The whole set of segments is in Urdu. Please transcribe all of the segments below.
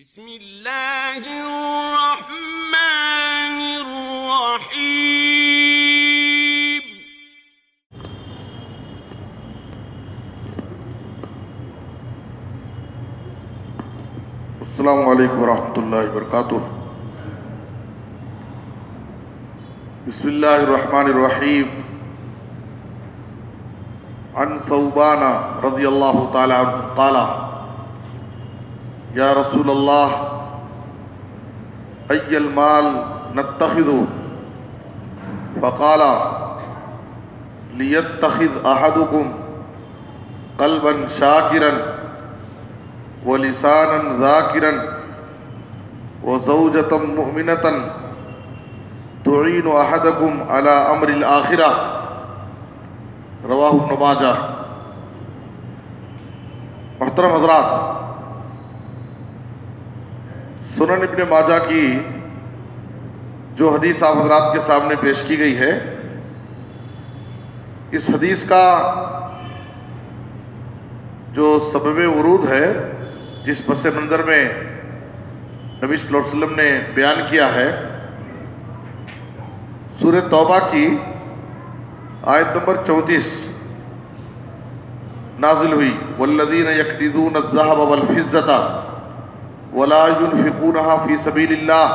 بسم اللہ الرحمن الرحیم۔ السلام علیکم ورحمۃ اللہ وبرکاتہ۔ بسم اللہ الرحمن الرحیم۔ عن ثوبان رضی اللہ تعالی عنہ قال یا رسول اللہ ای المال نتخذ؟ فقال لیتخذ احدکم قلبا شاکرا ولسانا ذاکرا وزوجة مؤمنة تعین احدکم علی امر الآخرہ، رواہ ابن ماجہ۔ محترم حضرات، سنن ابن ماجہ کی جو حدیث آپ حضرات کے سامنے پیش کی گئی ہے، اس حدیث کا جو سبب ورود ہے، جس پس منظر میں نبی صلی اللہ علیہ وسلم نے بیان کیا ہے، سورہ توبہ کی آیت نمبر 34 نازل ہوئی، والذین یکنزون الذہب والفضة ولا ينفقونها فی سبیل اللہ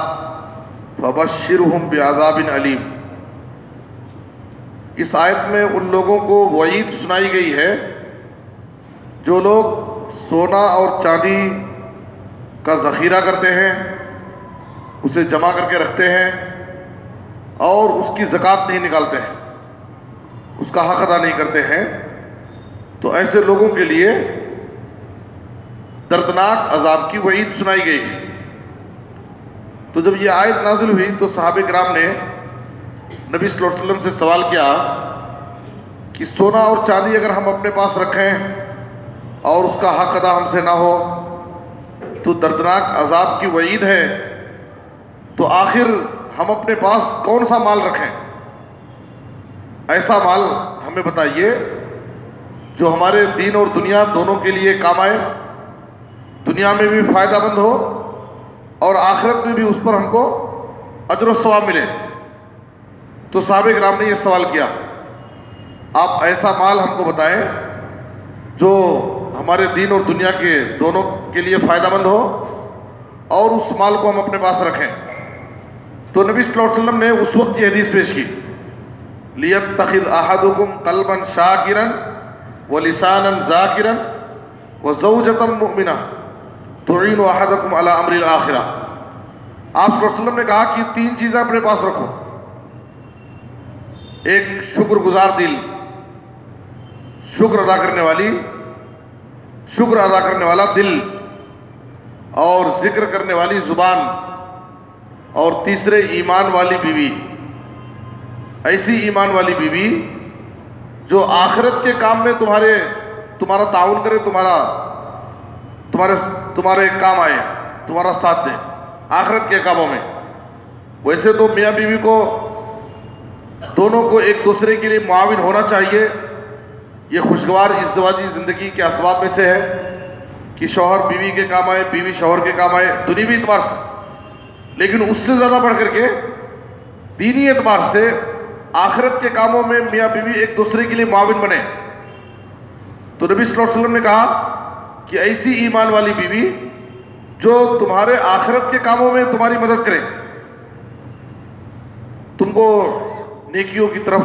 فبشرهم بعذاب علیم۔ اس آیت میں ان لوگوں کو وعید سنائی گئی ہے جو لوگ سونا اور چاندی کا ذخیرہ کرتے ہیں، اسے جمع کر کے رکھتے ہیں اور اس کی زکوٰۃ نہیں نکالتے ہیں، اس کا حق ادا نہیں کرتے ہیں، تو ایسے لوگوں کے لیے دردناک عذاب کی وعید سنائی گئی ہے۔ تو جب یہ آیت نازل ہوئی تو صحابہ کرام نے نبی صلی اللہ علیہ وسلم سے سوال کیا کہ سونا اور چاندی اگر ہم اپنے پاس رکھیں اور اس کا حق ادا ہم سے نہ ہو تو دردناک عذاب کی وعید ہے، تو آخر ہم اپنے پاس کون سا مال رکھیں؟ ایسا مال ہمیں بتائیے جو ہمارے دین اور دنیا دونوں کے لیے کام آئے، دنیا میں بھی فائدہ مند ہو اور آخرت میں بھی اس پر ہم کو اجر و ثواب ملے۔ تو صحابہ کرام نے یہ سوال کیا، آپ ایسا مال ہم کو بتائیں جو ہمارے دین اور دنیا کے دونوں کے لیے فائدہ مند ہو اور اس مال کو ہم اپنے پاس رکھیں۔ تو نبی صلی اللہ علیہ وسلم نے اس وقت یہ حدیث پیش کی، لیتخذ احدکم قلبا شاکرا ولسانا ذاکرا وزوجة مؤمنة تعین احدکم علی امر الآخرہ۔ آپ صلی اللہ علیہ وسلم نے کہا کہ تین چیزیں اپنے پاس رکھو، ایک شکر گزار دل، شکر ادا کرنے والا دل، اور ذکر کرنے والی زبان، اور تیسرے ایمان والی بیوی، ایسی ایمان والی بیوی جو آخرت کے کام میں تمہارا تعاون کرے، تمہارے کام آئے، تمہارا ساتھ دے آخرت کے کاموں میں۔ ویسے تو میاں بیوی کو دونوں کو ایک دوسرے کے لیے معاون ہونا چاہیے، یہ خوشگوار ازدواجی زندگی کے اسباب میں سے ہے کہ شوہر بیوی کے کام آئے، بیوی شوہر کے کام آئے دنیوی اعتبار سے، لیکن اس سے زیادہ بڑھ کر کے دینی اعتبار سے آخرت کے کاموں میں میاں بیوی ایک دوسرے کے لیے معاون بنے۔ تو نبی صلی اللہ علیہ وسلم نے کہا کہ ایسی ایمان والی بیوی جو تمہارے آخرت کے کاموں میں تمہاری مدد کرے، تم کو نیکیوں کی طرف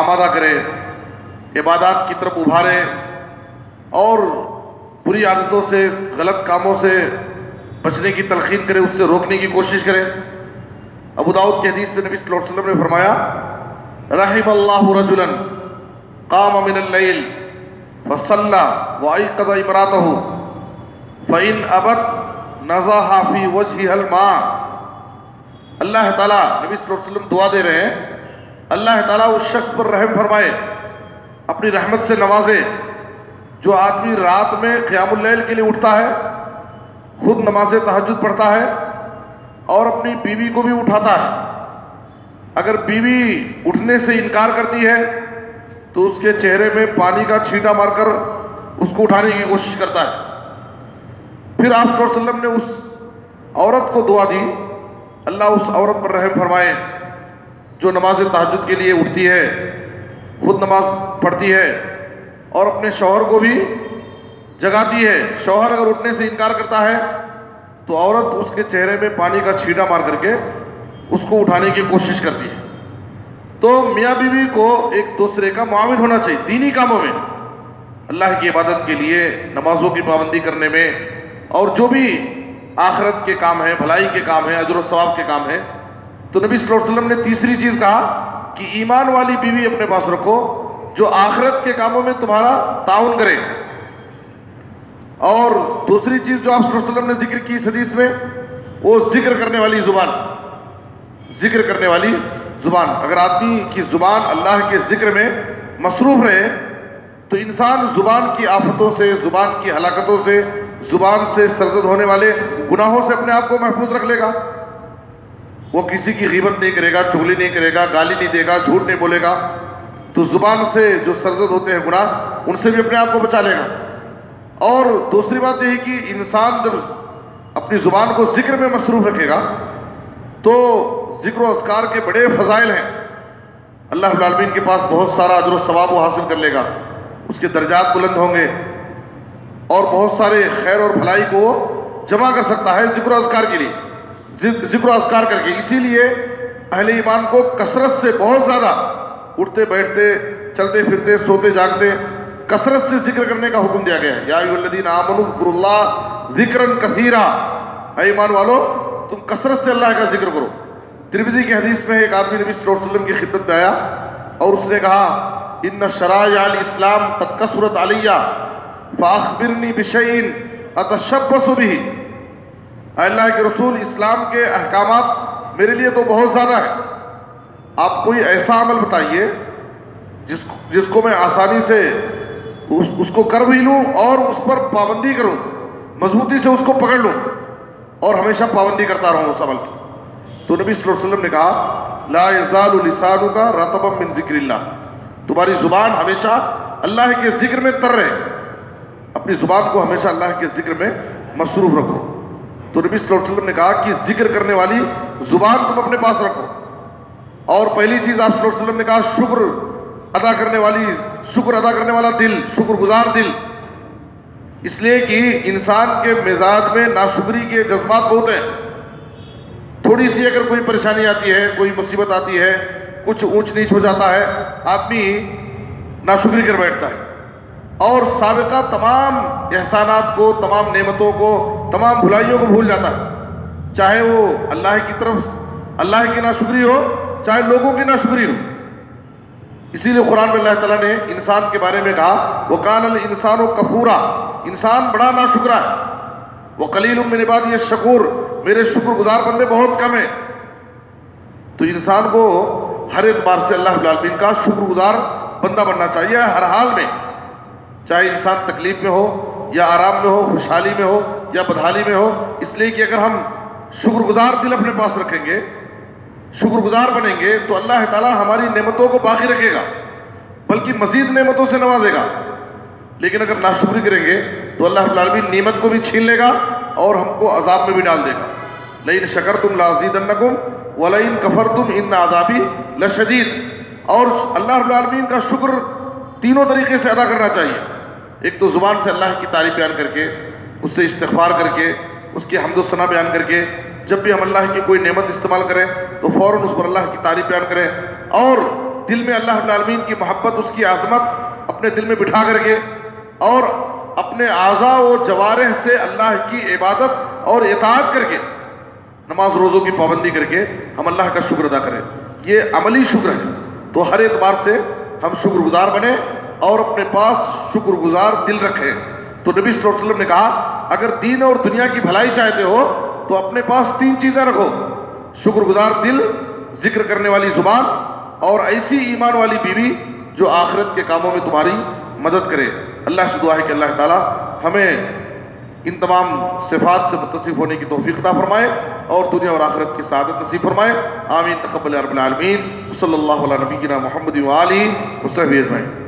آمادہ کرے، عبادات کی طرف ابھارے اور بری عادتوں سے، غلط کاموں سے بچنے کی تلقین کرے، اس سے روکنے کی کوشش کرے۔ ابو داؤد کی حدیث میں نبی صلی اللہ علیہ وسلم نے فرمایا، رحم اللہ رجلا قام من اللیل فصلی وایقظ امرأتہ فإن ابت نضح فی وجہها الماء۔ اللہ تعالیٰ، نبی صلی اللہ علیہ وسلم دعا دے رہے ہیں، اللہ تعالیٰ اس شخص پر رحم فرمائے، اپنی رحمت سے نوازے جو آدمی رات میں قیام اللیل کے لیے اٹھتا ہے، خود نماز تہجد پڑھتا ہے اور اپنی بیوی کو بھی اٹھاتا ہے۔ اگر بیوی اٹھنے سے انکار کرتی ہے تو اس کے چہرے میں پانی کا چھینٹا مار کر اس کو اٹھانے کی کوشش کرتا ہے۔ پھر آپ صلی اللہ علیہ وسلم نے اس عورت کو دعا دی، اللہ اس عورت پر رحم فرمائے جو نماز تہجد کے لیے اٹھتی ہے، خود نماز پڑھتی ہے اور اپنے شوہر کو بھی جگاتی ہے۔ شوہر اگر اٹھنے سے انکار کرتا ہے تو عورت اس کے چہرے میں پانی کا چھینٹا مار کر کے اس کو اٹھانے کی کوشش کرتی ہے۔ تو میاں بیوی کو ایک دوسرے کا معاون ہونا چاہیے دینی کاموں میں، اللہ کی عبادت کے لیے، نمازوں کی پابندی کرنے میں، اور جو بھی آخرت کے کام ہیں، بھلائی کے کام ہیں، اجر و ثواب کے کام ہیں۔ تو نبی صلی اللہ علیہ وسلم نے تیسری چیز کہا کہ ایمان والی بیوی اپنے پاس رکھو جو آخرت کے کاموں میں تمہارا تعاون کرے۔ اور دوسری چیز جو آپ صلی اللہ علیہ وسلم نے ذکر کی اس حدیث میں، وہ ذکر کرنے والی زبان، ذکر کرنے والی زبان۔ اگر آدمی کی زبان اللہ کے ذکر میں مصروف رہے تو انسان زبان کی آفتوں سے، زبان کی ہلاکتوں سے، زبان سے سرزد ہونے والے گناہوں سے اپنے آپ کو محفوظ رکھ لے گا۔ وہ کسی کی غیبت نہیں کرے گا، چغلی نہیں کرے گا، گالی نہیں دے گا، جھوٹ نہیں بولے گا۔ تو زبان سے جو سرزد ہوتے ہیں گناہ، ان سے بھی اپنے آپ کو بچا لے گا۔ اور دوسری بات یہ ہے کہ انسان جب اپنی زبان کو ذکر میں مصروف رکھے گا تو ذکر و اذکار کے بڑے فضائل ہیں، اللہ رب العالمین کے پاس بہت سارا اجر و ثواب وہ حاصل کر لے گا، اس کے درجات بلند ہوں گے اور بہت سارے خیر اور بھلائی کو جمع کر سکتا ہے ذکر و اذکار کے لیے، ذکر و اذکار کر کے۔ اسی لیے اہل ایمان کو کثرت سے بہت زیادہ اٹھتے بیٹھتے، چلتے پھرتے، سوتے جاگتے کثرت سے ذکر کرنے کا حکم دیا گیا ہے۔ یا ایھا الذین آمنوا اذکروا اللہ ذکرا کثیرا، اے ایمان والو تم کثرت سے اللہ کا ذکر کرو۔ ترمذی کی حدیث میں ایک آدمی نبی صلی اللہ علیہ وسلم کی خدمت میں آیا اور اس نے کہا ان شرائع الاسلام قد کثرت علی فاخبرنی بشیء اتشبث بہ، اے اللہ کے رسول اسلام کے احکامات میرے لیے تو بہت زیادہ ہیں، آپ کوئی ایسا عمل بتائیے جس کو میں آسانی سے اس کو کر بھی لوں اور اس پر پابندی کروں، مضبوطی سے اس کو پکڑ لوں اور ہمیشہ پابندی کرتا رہوں اس عمل کی۔ تو نبی صلی اللہ علیہ وسلم نے کہا لا یزال لسانک رطبا من ذکر اللہ، تمہاری زبان ہمیشہ اللہ کے ذکر میں تر رہے، اپنی زبان کو ہمیشہ اللہ کے ذکر میں مصروف رکھو۔ تو نبی صلی اللہ علیہ وسلم نے کہا کہ ذکر کرنے والی زبان تم اپنے پاس رکھو۔ اور پہلی چیز آپ صلی اللہ علیہ وسلم نے کہا شکر ادا کرنے والا دل، شکر گزار دل، اس لیے کہ انسان کے مزاج میں ناشکری کے جذبات بہت ہیں۔ تھوڑی سی اگر کوئی پریشانی آتی ہے، کوئی مصیبت آتی ہے، کچھ اونچ نیچ ہو جاتا ہے، آدمی ناشکری کر بیٹھتا ہے اور سابقہ تمام احسانات کو، تمام نعمتوں کو، تمام بھلائیوں کو بھول جاتا ہے، چاہے وہ اللہ کی طرف اللہ کی ناشکری ہو، چاہے لوگوں کی ناشکری ہو۔ اسی لیے قرآن میں اللہ تعالیٰ نے انسان کے بارے میں کہا وَكَانَ الْإِنسَانُ كَفُورًا، انسان بڑا ناشکرا ہے، وَقَلِيلٌ مِّنْ عِبَادِيَ الشَّكُورُ، میرے شکر گزار بندے بہت کم ہیں۔ تو انسان کو ہر اعتبار سے اللہ رب العالمین کا شکر گزار بندہ بننا چاہیے، ہر حال میں، چاہے انسان تکلیف میں ہو یا آرام میں ہو، خوشحالی میں ہو یا بدحالی میں ہو۔ اس لیے کہ اگر ہم شکر گزار دل اپنے پاس رکھیں گے، شکر گزار بنیں گے، تو اللہ تعالیٰ ہماری نعمتوں کو باقی رکھے گا، بلکہ مزید نعمتوں سے نوازے گا۔ لیکن اگر ناشکری کریں گے تو اللہ رب العالمین نعمت کو بھی چھین لے گا اور ہم کو عذاب میں بھی ڈال دے گا۔ لئن شکرتم لازیدنکم ولئن کفرتم ان عذابی لشدید۔ اور اللہ رب العالمین کا شکر تینوں طریقے سے ادا کرنا چاہیے۔ ایک تو زبان سے اللہ کی تعریف بیان کر کے، اس سے استغفار کر کے، اس کی حمد و ثنا بیان کر کے، جب بھی ہم اللہ کی کوئی نعمت استعمال کریں تو فوراً اس پر اللہ کی تعریف بیان کریں، اور دل میں اللہ رب العالمین کی محبت، اس کی عظمت اپنے دل میں بٹھا کر کے، اور اپنے اعضاء و جوارح سے اللہ کی عبادت اور اطاعت کر کے، نماز روزوں کی پابندی کر کے ہم اللہ کا شکر ادا کریں۔ یہ عملی شکر ہے۔ تو ہر اعتبار سے ہم شکر گزار بنیں اور اپنے پاس شکر گزار دل رکھیں۔ تو نبی صلی اللہ علیہ وسلم نے کہا اگر دین اور دنیا کی بھلائی چاہتے ہو تو اپنے پاس تین چیزیں رکھو: شکر گزار دل، ذکر کرنے والی زبان، اور ایسی ایمان والی بیوی جو آخرت کے کاموں میں تمہاری مدد کرے۔ اللہ سے دعا ہے کہ اللہ تعالیٰ ہمیں ان تمام صفات سے متصف ہونے کی توفیق عطا فرمائے اور دنیا اور آخرت کی سعادت نصیب فرمائے۔ آمین تقبل یا رب العالمین۔ صلی اللہ علیہ نبینا محمد و آلہ وصحبہ اجمعین۔